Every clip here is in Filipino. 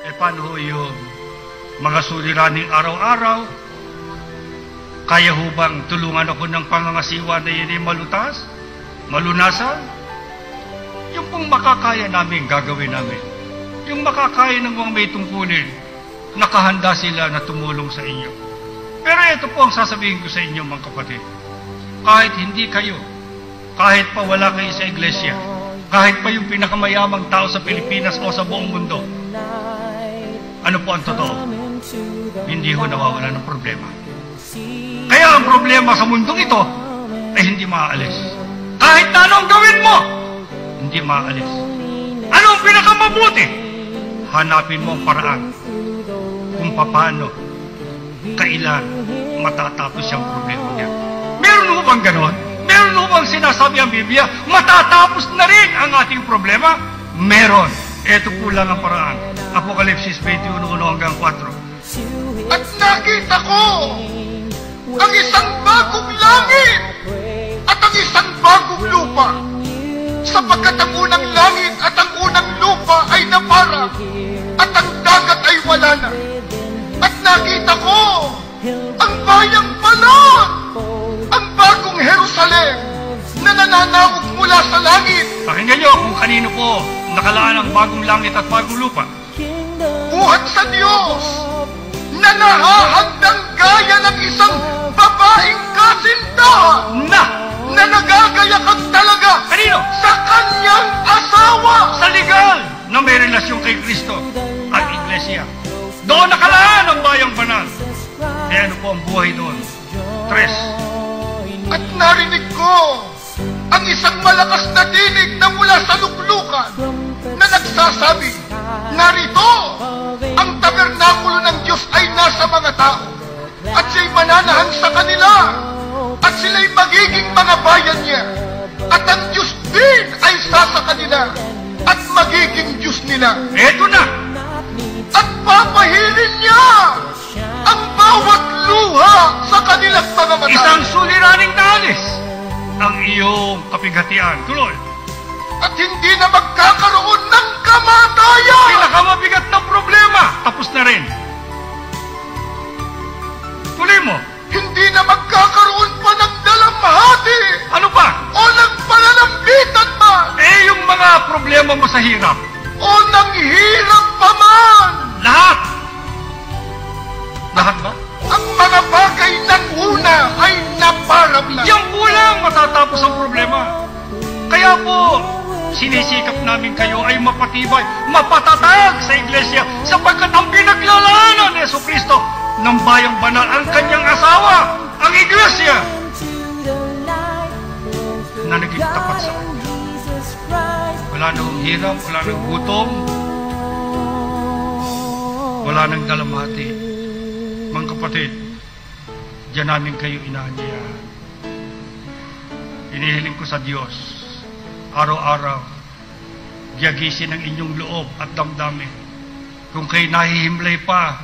Paano ho yung mga suliraning araw-araw? Kaya ho bang tulungan ako ng pangangasiwa na yun ay malutas? Malunasan? Yung pong makakaya namin, gagawin namin. Yung makakaya ng mga may tungkulin, nakahanda sila na tumulong sa inyo. Pero ito po ang sasabihin ko sa inyo, mga kapatid. Kahit hindi kayo, kahit pa wala kayo sa iglesia, kahit pa yung pinakamayamang tao sa Pilipinas o sa buong mundo, ano po ang totoo? Hindi ho nawawala ng problema. Kaya ang problema sa mundong ito ay hindi maaalis. Kahit na anong gawin mo, hindi maaalis. Anong pinakamabuti? Hanapin mo ang paraan kung paano, kailan matatapos yung problema niya. Meron mo bang ganon? Meron mo bang sinasabi ang Biblia, matatapos na rin ang ating problema? Meron. Ito po lang ang paraan. Apokalipsis 21:1-4. At nakita ko ang isang bagong langit at ang isang bagong lupa, sapagkat ang unang langit at ang unang lupa ay napara at ang dagat ay wala na. At nakita ko ang bayang Balon, ang bagong Jerusalem na nananawag mula sa langit. Pakinggan niyo kung kanino po nakalaan ang bagong langit at bagong lupa. Buhat sa Diyos na nahahandang gaya ng isang babaeng kasintahan na nagagayakan talaga Kanino? sa kanyang asawa. Sa legal na may relasyon kay Kristo at Iglesia. Doon nakalaan ang bayang banal. Eh ano po ang buhay doon? 3. At narinig ko ang isang malakas na tinig na mula sa luklukan na nagsasabi, narito, ang tabernakulo ng Diyos ay nasa mga tao at siya'y mananahan sa kanila at sila'y magiging mga bayan niya at ang Diyos din ay sa kanila at magiging Diyos nila. Eto na! At papahilin niya ang bawat luha sa kanilang mga mata. Isang suliraning naalis ang iyong kapighatian. Tuloy. At hindi na magkakaroon ng kamatayan. Pinakamabigat na problema, tapos na rin. Tuloy mo. Hindi na magkakaroon pa ng dalamhati. Ano pa? O ng panalambitan man. Yung mga problema mo sa hirap. O ng hirap pa man. Lahat. Lahat ba? Ang mga bagay ng una ay naparap na. Yan po lang matatapos ang problema. Kaya po, sinisikap namin kayo ay mapatibay, mapatatag sa iglesia sapagkat ang pinaglalaanan ni Jesucristo ng bayang banal ang kanyang asawa, ang iglesia, na naging tapat sa kanya. Wala nang hirap, wala nang gutom, wala nang dalamhati. Mga kapatid, diyan namin kayo inaanyayahan. Inihiling ko sa Diyos, araw-araw, giyagisin ang inyong loob at damdamin. Kung kayo nahihimlay pa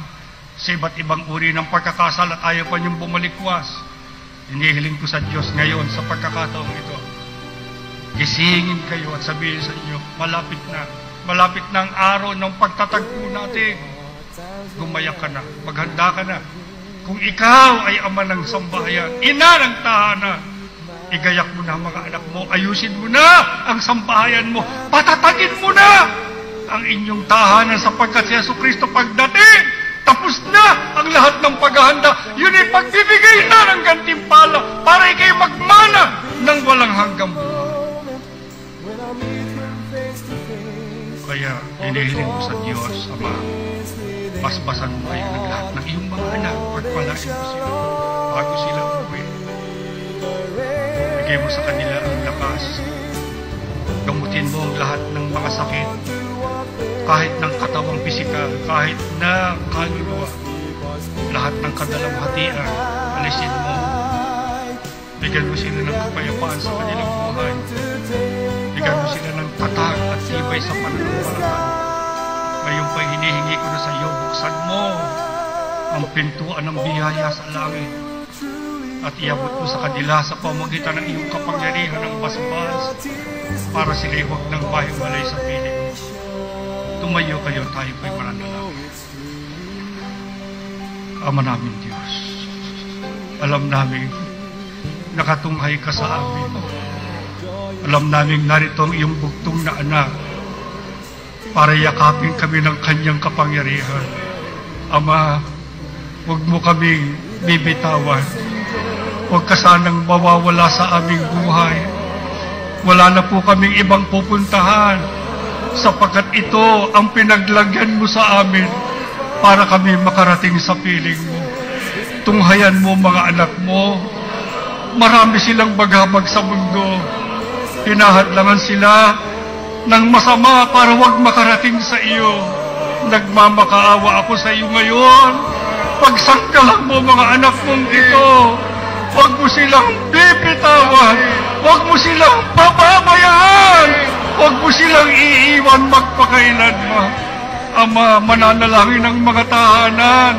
sa iba't ibang uri ng pagkakasal at ayaw pa niyong bumalikwas, inihiling ko sa Diyos ngayon sa pagkakataong ito. Gisingin kayo at sabihin sa inyo, malapit na ang araw ng pagtatagpo natin. Gumayak ka na, maghanda ka na. Kung ikaw ay ama ng sambahayan, ina ng tahanan, igayak mo na mga anak mo, ayusin mo na ang sambahayan mo, patatagin mo na ang inyong tahanan sapagkat si Jesucristo pagdating, tapos na ang lahat ng paghahanda. Yun ay pagbibigay na ng gantimpala para ikay magmana ng walang hanggang buhay. Kaya hinihiling mo sa Diyos, Ama, basbasan mo kayo ng lahat ng iyong mga anak, pagpalain mo sila bago sila umuwi. Bigay mo sa kanila ang lakas. Gamutin mo ang lahat ng mga sakit, kahit ng katawang pisikal, kahit ng kaluluwa. Lahat ng kadalamhatian, alisin mo. Bigyan mo sila ng kapayapaan sa kanilang buhay. Bigyan mo sila ng tatag at tibay sa pananampalataya. Ngayon pa'y hinihingi ko na sa iyo, buksan mo ang pintuan ng biyaya sa langit at iabot mo sa kanila sa pamagitan ng iyong kapangyarihan ng basbas para sila'y huwag ng bahay malay sa piling. Tumayo kayo, tayo ko'y mananalangin. Ama namin Diyos, alam namin nakatunghay ka sa amin. Alam namin narito ang iyong bugtong na anak para yakapin kami ng kanyang kapangyarihan. Ama, huwag mo kaming bibitawan. Huwag ka sanang mawawala sa aming buhay. Wala na po kaming ibang pupuntahan sapagkat ito ang pinaglagyan mo sa amin para kami makarating sa piling mo. Tunghayan mo mga anak mo. Marami silang bagabag sa mundo. Hinahadlangan sila ng masama para wag makarating sa iyo. Nagmamakaawa ako sa iyo ngayon. Pagsangkalan mo mga anak mong ito. Huwag mo silang bibitawan. Huwag mo silang pababayaan. Huwag mo silang iiwan magpakailanman. Ama, mananalangin ang mga tahanan.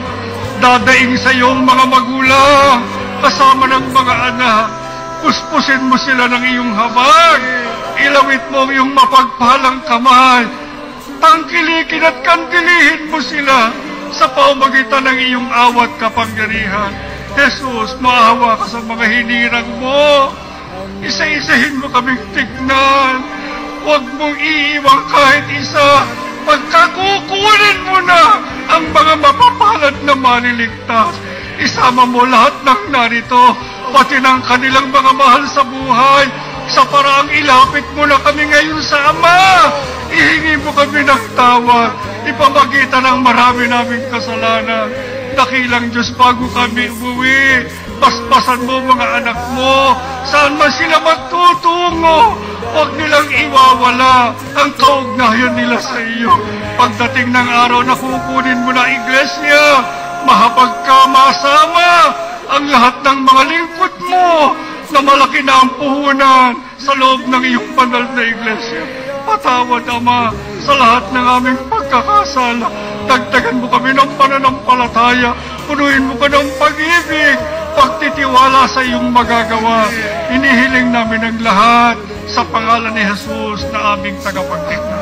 Dadaing sa iyong mga magulang kasama ng mga anak. Puspusin mo sila ng iyong habag. Ilawit mo ang iyong mapagpalang kamay. Tangkilikin at kandilihin mo sila sa pamamagitan ng iyong awat kapangyarihan. Jesus, maawa ka sa mga hinirang mo. Isa-isahin mo kaming tignan. Huwag mong iiwang kahit isa. Pagkakukunin mo na ang mga mapapalad na maliligtas. Isama mo lahat ng narito, pati ng kanilang mga mahal sa buhay. Sa paraang ilapit mo na kami ngayon sa Ama. Ihingi mo kami ng tawad. Ipamagitan ang marami naming kasalanan. Dakilang Diyos, bago kami umuwi, paspasan mo mga anak mo. Saan man sila magtutungo, huwag nilang iwawala ang kaugnayan nila sa iyo. Pagdating ng araw na kukunin mo na iglesia, mahabag ka masama ang lahat ng mga lingkod mo na malaki na ang puhunan sa loob ng iyong banal na iglesia. Patawad, Ama, sa lahat ng aming pagkakasala. Dagdagan mo kami ng pananampalataya. Punuin mo ka ng pag-ibig, pagtitiwala sa iyong magagawa. Inihiling namin ang lahat sa pangalan ni Jesus na aming tagapagligtas.